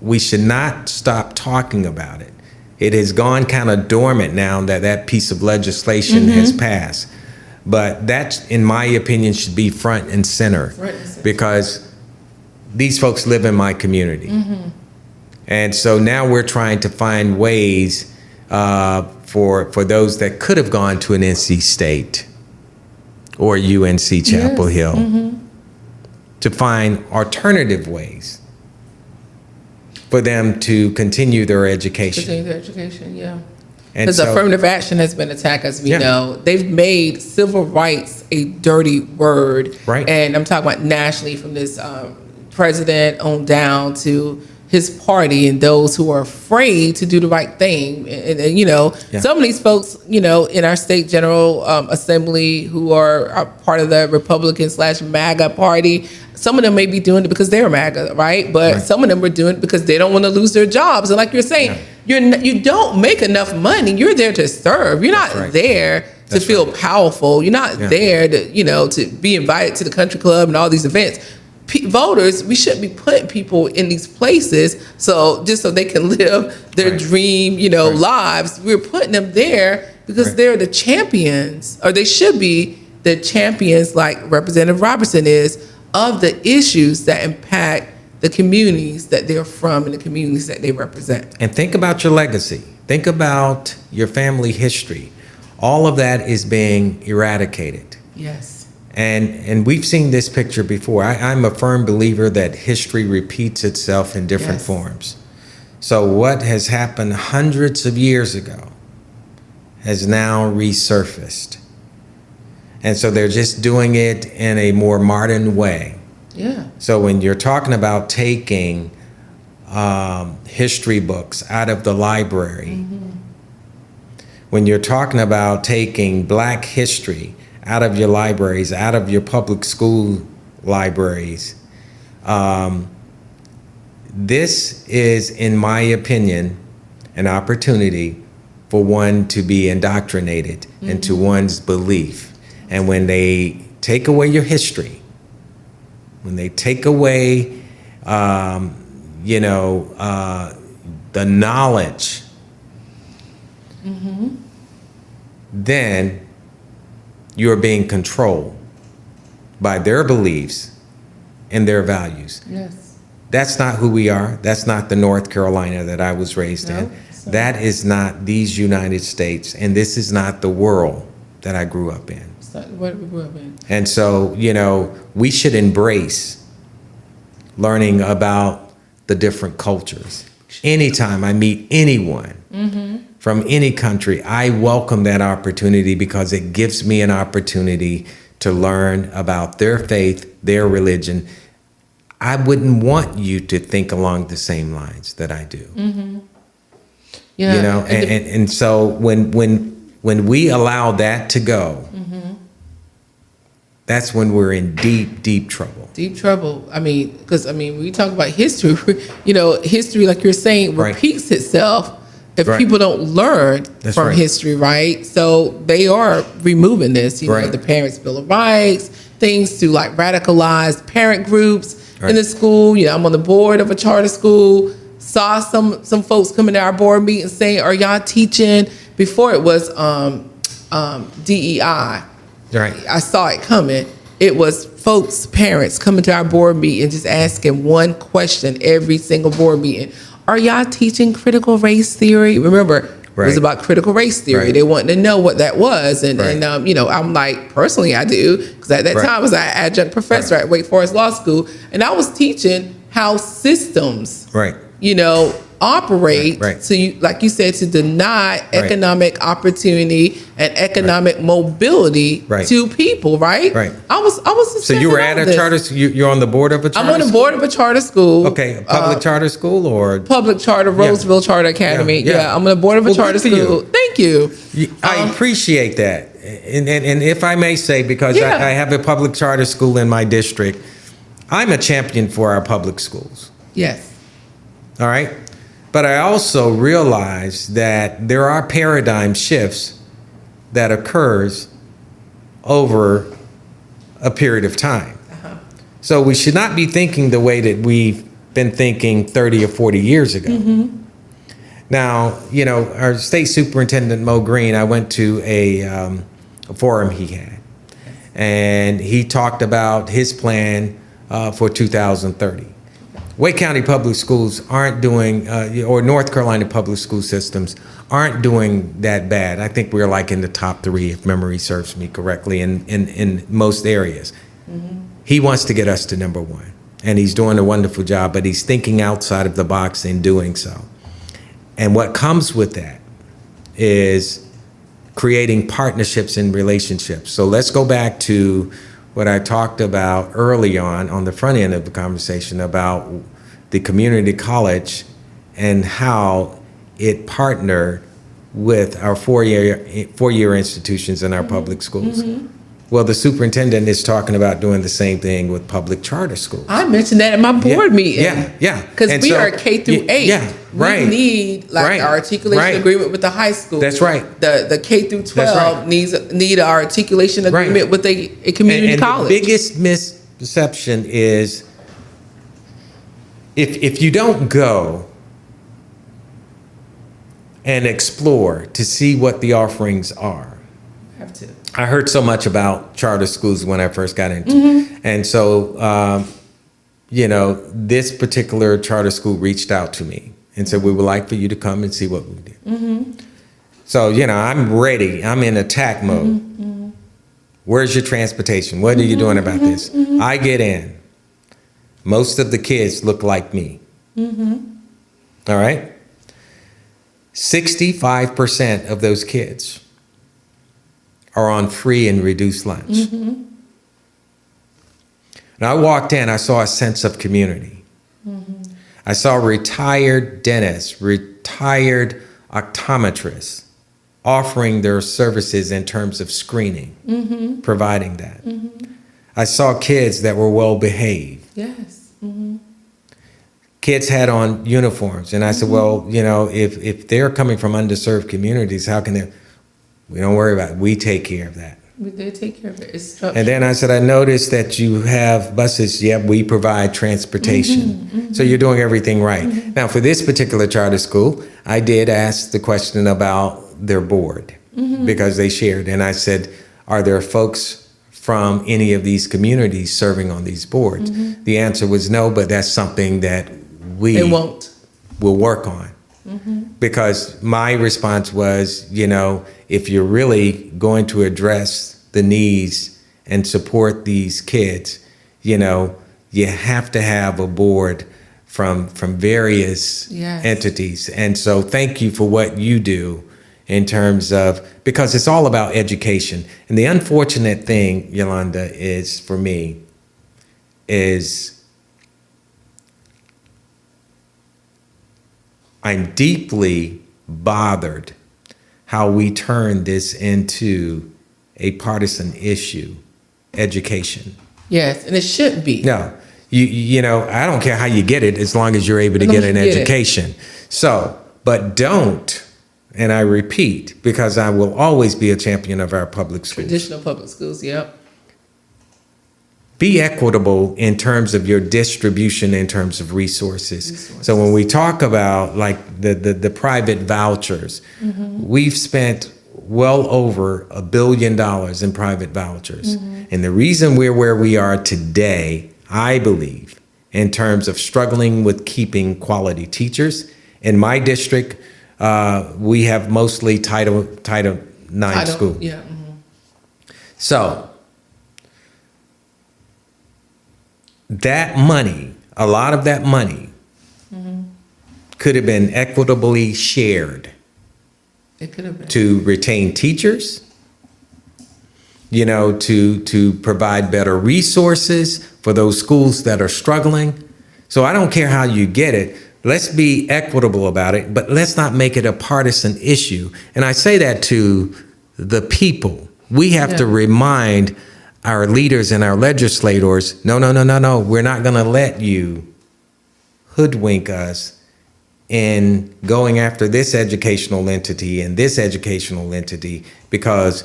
we should not stop talking about it. It has gone kind of dormant now that piece of legislation has passed. But that, in my opinion, should be front and center, because these folks live in my community. And so now we're trying to find ways for those that could have gone to an NC State or UNC Chapel Hill to find alternative ways for them to continue their education. Because affirmative action has been attacked, as we know. They've made civil rights a dirty word. Right. And I'm talking about nationally, from this president on down to his party and those who are afraid to do the right thing. And some of these folks, in our state general assembly who are part of the Republican/MAGA party, some of them may be doing it because they're MAGA, right? But some of them are doing it because they don't want to lose their jobs. And like you're saying, you don't make enough money. You're there to serve. You're not there to feel powerful. You're not there to, to be invited to the country club and all these events. Voters, we shouldn't be putting people in these places so they can live their dream, lives. We're putting them there because they're the champions, or they should be the champions, like Representative Roberson is, of the issues that impact the communities that they're from and the communities that they represent. And think about your legacy. Think about your family history. All of that is being eradicated. Yes. And we've seen this picture before. I'm a firm believer that history repeats itself in different forms. So what has happened hundreds of years ago has now resurfaced. And so they're just doing it in a more modern way. Yeah. So when you're talking about taking history books out of the library, when you're talking about taking Black history out of your libraries, out of your public school libraries, this is, in my opinion, an opportunity for one to be indoctrinated into one's belief. And when they take away your history, when they take away, the knowledge, then you're being controlled by their beliefs and their values. Yes. That's not who we are. That's not the North Carolina that I was raised No, in. it's not. That is not these United States, and this is not the world that I grew up in. It's not what we grew up in. And so, we should embrace learning about the different cultures. Anytime I meet anyone from any country, I welcome that opportunity because it gives me an opportunity to learn about their faith, their religion. I wouldn't want you to think along the same lines that I do. Yeah. And so when we allow that to go, that's when we're in deep trouble. Deep trouble. I mean, because when you talk about history, history, like you're saying, Right. repeats itself if Right. people don't learn That's from right. history, right? So they are removing this, Right. the Parents' Bill of Rights, things to like radicalize parent groups in Right. the school. I'm on the board of a charter school. Saw some folks coming to our board meeting saying, "Are y'all teaching?" Before it was DEI. Right. I saw it coming. It was folks, parents coming to our board meeting, just asking one question every single board meeting. Are y'all teaching critical race theory? Remember, it was Right. about critical race theory. Right. They wanted to know what that was. And Right. I'm like, personally, I do. Because at that Right. time, I was an adjunct professor at Wake Forest Law School. And I was teaching how systems, Right. operate Right. to, like you said, to deny economic opportunity and economic mobility Right. to people, right? Right. I was just So you were checking at out a this. charter, you're on the board of a charter I'm on the school? board of a charter school. Okay, a public charter school or? Public charter, Roseville Charter Academy. Yeah, Yeah, yeah. I'm on the board of a Well, charter good for you. school. Thank you. I appreciate that. And if I may say, because Yeah. I have a public charter school in my district, I'm a champion for our public schools. Yes. All right. But I also realize that there are paradigm shifts that occurs over a period of time. So we should not be thinking the way that we've been thinking 30 or 40 years ago. Now, our state superintendent, Mo Green, I went to a forum he had, and he talked about his plan for 2030. Wake County Public Schools aren't doing, or North Carolina public school systems aren't doing that bad. I think we're like in the top 3, if memory serves me correctly, in most areas. He wants to get us to number 1, and he's doing a wonderful job, but he's thinking outside of the box in doing so. And what comes with that is creating partnerships and relationships. So let's go back to what I talked about early on the front end of the conversation about the community college and how it partnered with our four-year institutions in our public schools. Well, the superintendent is talking about doing the same thing with public charter schools. I mentioned that in my board meeting. Yeah. Because And we so- are K through 8. Yeah, right. We need Right, our articulation right. agreement with the high school. That's right. The K through 12 right. need our articulation agreement with a community and college. the biggest misperception is if you don't go and explore to see what the offerings are. Have to. I heard so much about charter schools when I first got into it. And so, this particular charter school reached out to me and said, we would like for you to come and see what we do. So, I'm ready. I'm in attack mode. Where's your transportation? What are you doing about this? I get in. Most of the kids look like me. All right? 65% of those kids are on free and reduced lunch. And I walked in, I saw a sense of community. I saw retired dentists, retired optometrists offering their services in terms of screening, providing that. I saw kids that were well behaved. Yes. kids had on uniforms. And I said, well, if they're coming from underserved communities, how can they? We don't worry about it. We take care of that. They take care of it. It's structured. And then I said, I noticed that you have buses. Yep, we provide transportation. So you're doing everything right. Now, for this particular charter school, I did ask the question about their board because they shared. And I said, are there folks from any of these communities serving on these boards? The answer was no, but that's something that we will work on. Because my response was, if you're really going to address the needs and support these kids, you have to have a board from various entities. And so thank you for what you do in terms of, because it's all about education. And the unfortunate thing, Yolanda, is for me, is I'm deeply bothered how we turn this into a partisan issue, education. Yes, and it shouldn't be. No, I don't care how you get it as long as you're able to get an education. So, but don't, and I repeat, because I will always be a champion of our public schools. Traditional public schools, yep. Be equitable in terms of your distribution, in terms of resources. So when we talk about like the private vouchers, we've spent well over $1 billion in private vouchers. And the reason we're where we are today, I believe, in terms of struggling with keeping quality teachers. In my district, we have mostly Title IX school. Yeah. So that money, a lot of that money could have been equitably shared. It could have been. To retain teachers, to provide better resources for those schools that are struggling. So I don't care how you get it. Let's be equitable about it, but let's not make it a partisan issue. And I say that to the people. We have to remind our leaders and our legislators, no, we're not going to let you hoodwink us in going after this educational entity and this educational entity because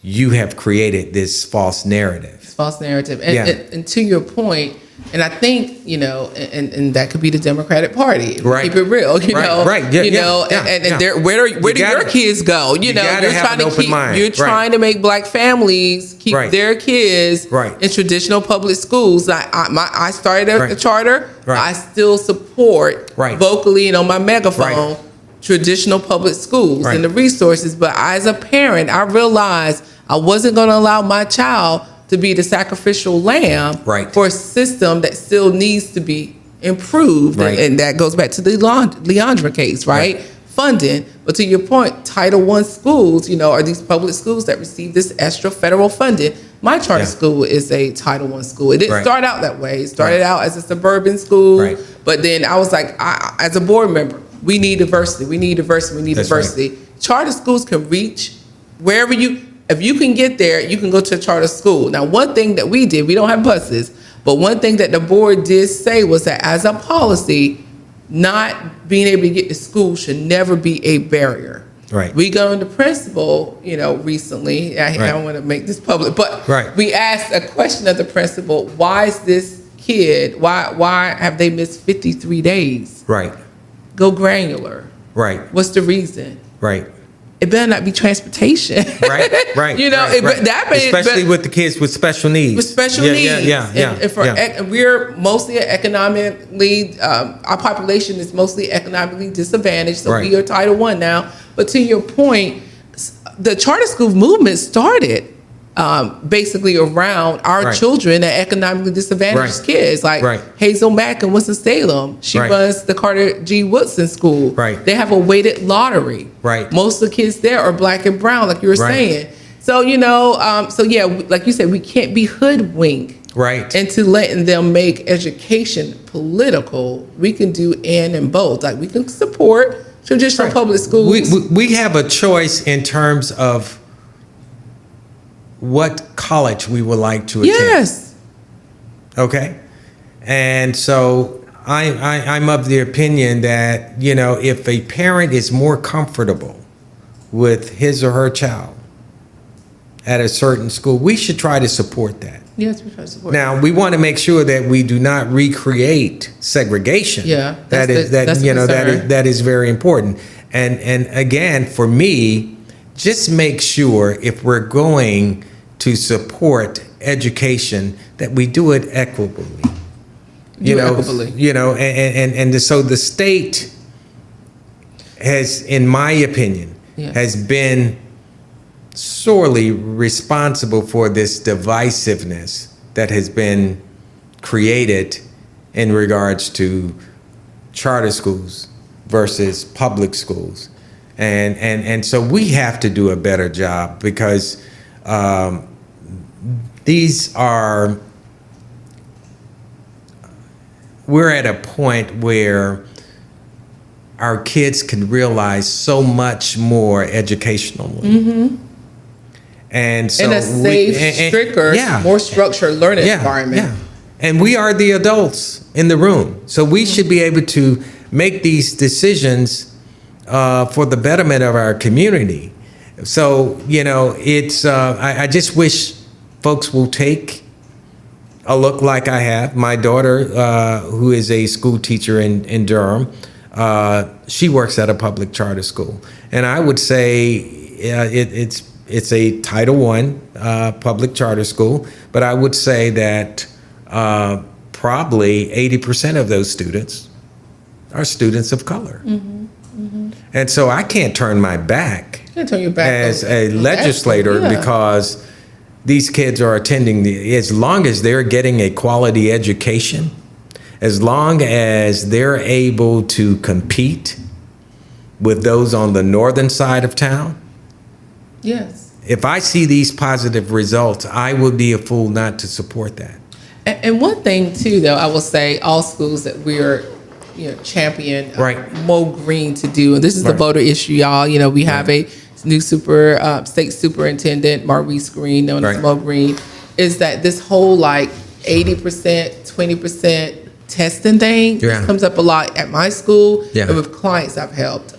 you have created this false narrative. And to your point, and I think, and that could be the Democratic Party. Right. Keep it real, Right. Yeah, where do your kids go? You're trying to make black families keep their kids in traditional public schools. I started at the charter. I still support vocally and on my megaphone traditional public schools and the resources. But as a parent, I realized I wasn't going to allow my child to be the sacrificial lamb for a system that still needs to be improved. And that goes back to the Leandra case, Funding. But to your point, Title I schools, are these public schools that receive this extra federal funding. My charter school is a Title I school. It didn't start out that way. It started out as a suburban school. But then I was like, as a board member, we need diversity. We need diversity. Charter schools can reach wherever if you can get there, you can go to a charter school. Now, one thing that we did, we don't have buses, but one thing that the board did say was that as a policy, not being able to get to school should never be a barrier. We got on the principal, recently. I don't want to make this public, but we asked a question of the principal: why is this kid? Why have they missed 53 days? Go granular. What's the reason? It better not be transportation. Especially with the kids with special needs. With special needs. And we're mostly economically, our population is mostly economically disadvantaged. So we are Title I now. But to your point, the charter school movement started basically around our children and economically disadvantaged kids, like Hazel Mack in Winston-Salem. She runs the Carter G. Woodson School. They have a weighted lottery. Most of the kids there are black and brown, like you were saying. So, like you said, we can't be hoodwinked into letting them make education political. We can do and both. Like we can support traditional public schools. We have a choice in terms of what college we would like to attend. Okay. And so I'm of the opinion that, if a parent is more comfortable with his or her child at a certain school, we should try to support that. Yes, we try to support. Now, we want to make sure that we do not recreate segregation. Yeah, that is very important. And again, for me, just make sure if we're going to support education that we do it equitably. So the state has, in my opinion, has been sorely responsible for this divisiveness that has been created in regards to charter schools versus public schools. And so we have to do a better job, because we're at a point where our kids can realize so much more educationally. Mm-hmm. And so in a safe, stricter, more structured learning environment. Yeah. And we are the adults in the room. So we should be able to make these decisions for the betterment of our community. So, it's, I just wish folks will take a look like I have. My daughter, who is a school teacher in Durham, she works at a public charter school. And I would say it's a Title I public charter school, but I would say that probably 80% of those students are students of color. Mm-hmm. Mm-hmm. And so I can't turn my back, as a legislator because these kids are attending as long as they're getting a quality education, as long as they're able to compete with those on the northern side of town. Yes. If I see these positive results, I would be a fool not to support that. And one thing too, though, I will say all schools that we're champion Mo Green to do, and this is the voter issue, y'all. We have a new state superintendent, Maurice Green, known as Mo Green, is that this whole 80%, 20% testing thing comes up a lot at my school and with clients I've helped.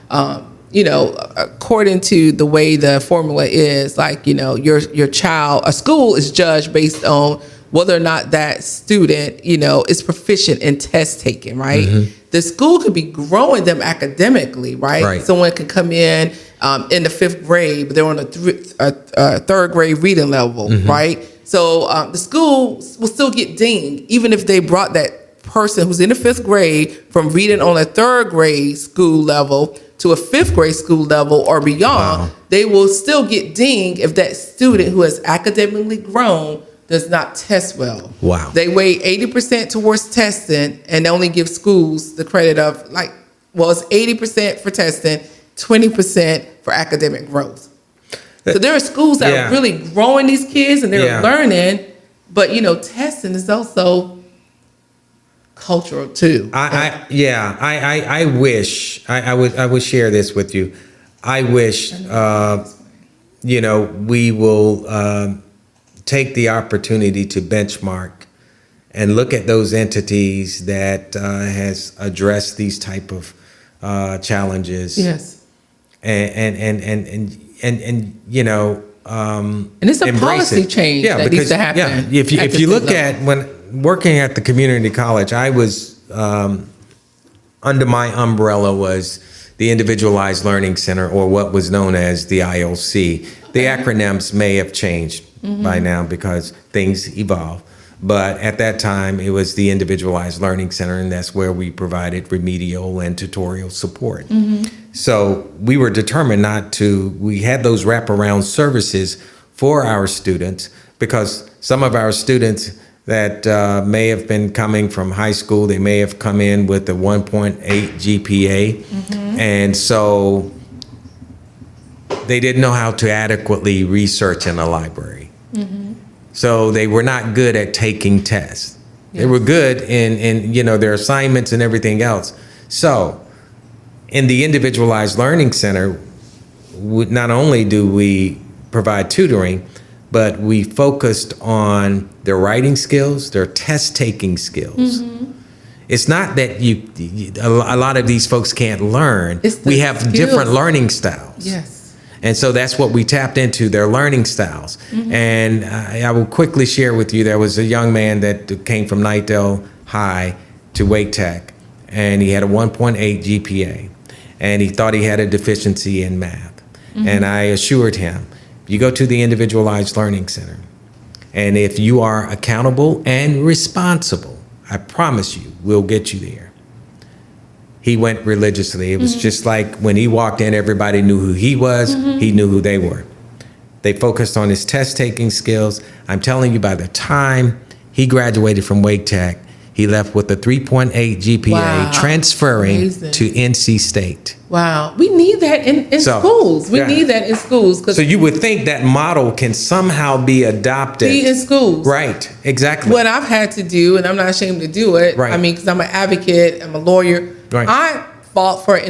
According to the way the formula is, your child, a school is judged based on whether or not that student, is proficient in test taking, right? Mm-hmm. The school could be growing them academically, right? Someone can come in the 5th grade, but they're on a 3rd grade reading level, right? So the school will still get dinged, even if they brought that person who's in the 5th grade from reading on a 3rd grade school level to a 5th grade school level or beyond. Wow. They will still get dinged if that student who has academically grown does not test well. Wow. They weigh 80% towards testing and they only give schools the credit of it's 80% for testing, 20% for academic growth. So there are schools that are really growing these kids and they're learning, but testing is also cultural too. I wish I would share this with you. I wish we will take the opportunity to benchmark and look at those entities that has addressed these type of challenges. Yes. And it's a policy change that needs to happen. Yeah, if you look at when working at the community college, I was under my umbrella was the Individualized Learning Center, or what was known as the ILC. The acronyms may have changed by now because things evolve. But at that time, it was the Individualized Learning Center, and that's where we provided remedial and tutorial support. So we were determined we had those wraparound services for our students, because some of our students that may have been coming from high school, they may have come in with a 1.8 GPA. And so they didn't know how to adequately research in a library. So they were not good at taking tests. Yes. They were good in their assignments and everything else. So in the Individualized Learning Center, not only do we provide tutoring, but we focused on their writing skills, their test taking skills. It's not that a lot of these folks can't learn. We have skills. different learning styles. Yes. And so that's what we tapped into, their learning styles. Mm-hmm. And I will quickly share with you, there was a young man that came from Knightdale High to Wake Tech, and he had a 1.8 GPA, and he thought he had a deficiency in math. Mm-hmm. And I assured him, you go to the Individualized Learning Center, and if you are accountable and responsible, I promise you, we'll get you there. He went religiously. It was just like when he walked in, everybody knew who he was. He knew who they were. They focused on his test-taking skills. I'm telling you, by the time he graduated from Wake Tech, he left with a 3.8 GPA, wow. transferring Amazing. to NC State. Wow. We need that in schools. We need that in schools. So you would think that model can somehow be adopted. Be in schools. Right, exactly. What I've had to do, and I'm not ashamed to do it, right. I mean, because I'm an advocate, I'm a lawyer, right. I fought for an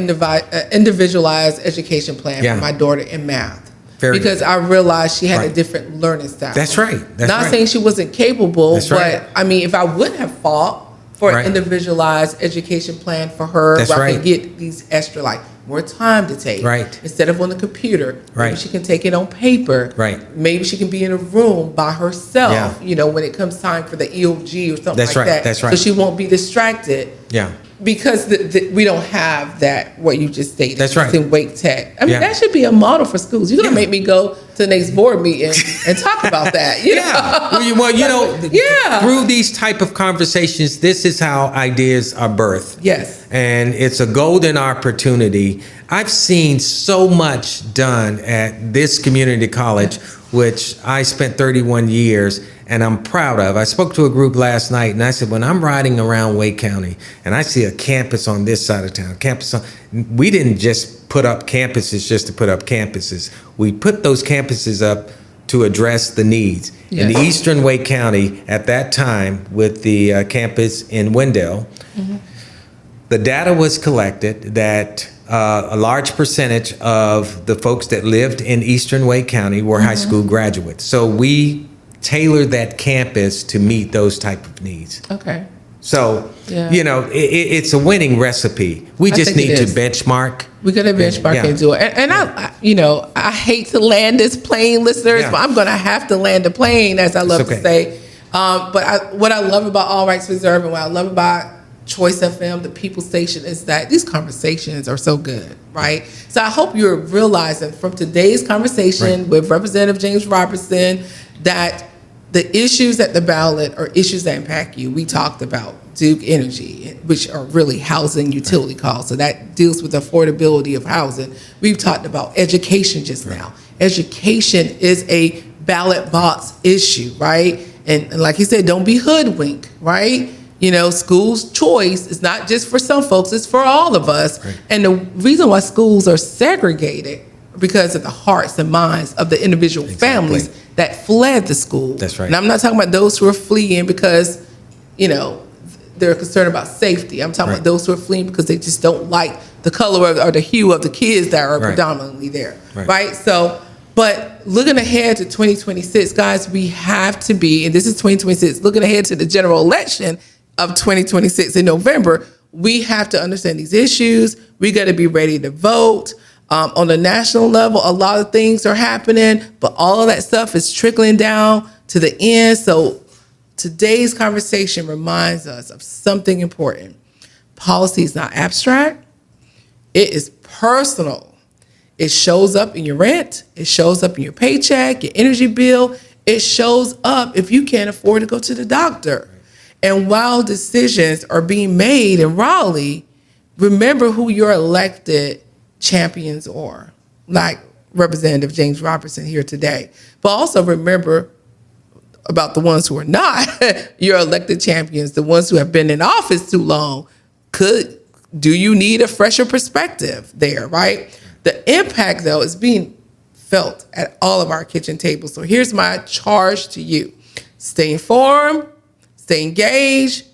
individualized education plan for my daughter in math. Because I realized she had a different learning style. That's right. Not saying she wasn't capable, That's but right. I mean, if I would have fought for an individualized education plan for her, That's where I right. could get these extra, like, more time to take. Right. Instead of on the computer. Right. Maybe she can take it on paper. Right. Maybe she can be in a room by herself, Yeah. you know, when it comes time for the EOG or something That's like right. that. That's right. So she won't be distracted. Yeah. Because we don't have that, what you just stated. That's right. It's in Wake Tech. I mean, Yeah. that should be a model for schools. You're going to make me go to the next board meeting and talk about that. You know? Well, you know, through these type of conversations, this is how ideas are birthed. Yes. And it's a golden opportunity. I've seen so much done at this community college, which I spent 31 years, and I'm proud of. I spoke to a group last night, and I said, when I'm riding around Wake County and I see a campus on this side of town, we didn't just put up campuses just to put up campuses. We put those campuses up to address the needs. Yes. In the eastern Wake County at that time, with the campus in Wendell, the data was collected that a large percentage of the folks that lived in eastern Wake County were high school graduates. So we tailored that campus to meet those type of needs. Okay. So, you know, it's a winning recipe. We just need to benchmark. We got to benchmark and do it. And I, you know, I hate to land this plane, listeners, but I'm going to have to land a plane, as I love to say. But what I love about All Rights Reserved and what I love about Choice FM, the People Station, is that these conversations are so good, right? So I hope you're realizing from today's conversation with Representative James Roberson that the issues at the ballot are issues that impact you. We talked about Duke Energy, which are really housing utility costs. So that deals with affordability of housing. We've talked about education just now. Education is a ballot box issue, right? And like you said, don't be hoodwinked, right? You know, school's choice is not just for some folks, it's for all of us. Right. And the reason why schools are segregated because of the hearts and minds of the individual families that fled the school. That's right. And I'm not talking about those who are fleeing because, you know, they're concerned about safety. I'm talking about those who are fleeing because they just don't like the color or the hue of the kids that are predominantly there. Right? So, but looking ahead to 2026, guys, we have to be, and this is 2026, looking ahead to the general election of 2026 in November, we have to understand these issues. We got to be ready to vote. On the national level, a lot of things are happening, but all of that stuff is trickling down to the end. So today's conversation reminds us of something important. Policy is not abstract. It is personal. It shows up in your rent. It shows up in your paycheck, your energy bill. It shows up if you can't afford to go to the doctor. And while decisions are being made in Raleigh, remember who your elected champions are, like Representative James Roberson here today. But also remember about the ones who are not your elected champions, the ones who have been in office too long. Do you need a fresher perspective there, right? The impact, though, is being felt at all of our kitchen tables. So here's my charge to you. Stay informed, stay engaged,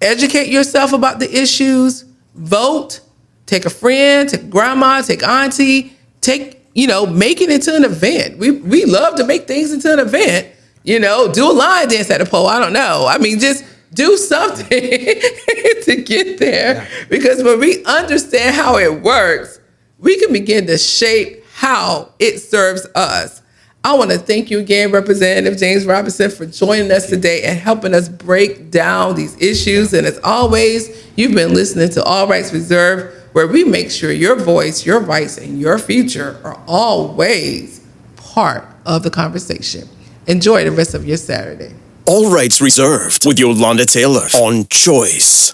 educate yourself about the issues, vote, take a friend, take grandma, take auntie, make it into an event. We love to make things into an event, do a line dance at a poll. I don't know. I mean, just do something to get there. Because when we understand how it works, we can begin to shape how it serves us. I want to thank you again, Representative James Roberson, for joining us today and helping us break down these issues. And as always, you've been listening to All Rights Reserved, where we make sure your voice, your rights, and your future are always part of the conversation. Enjoy the rest of your Saturday. All rights reserved with Yolanda Taylor on Choice.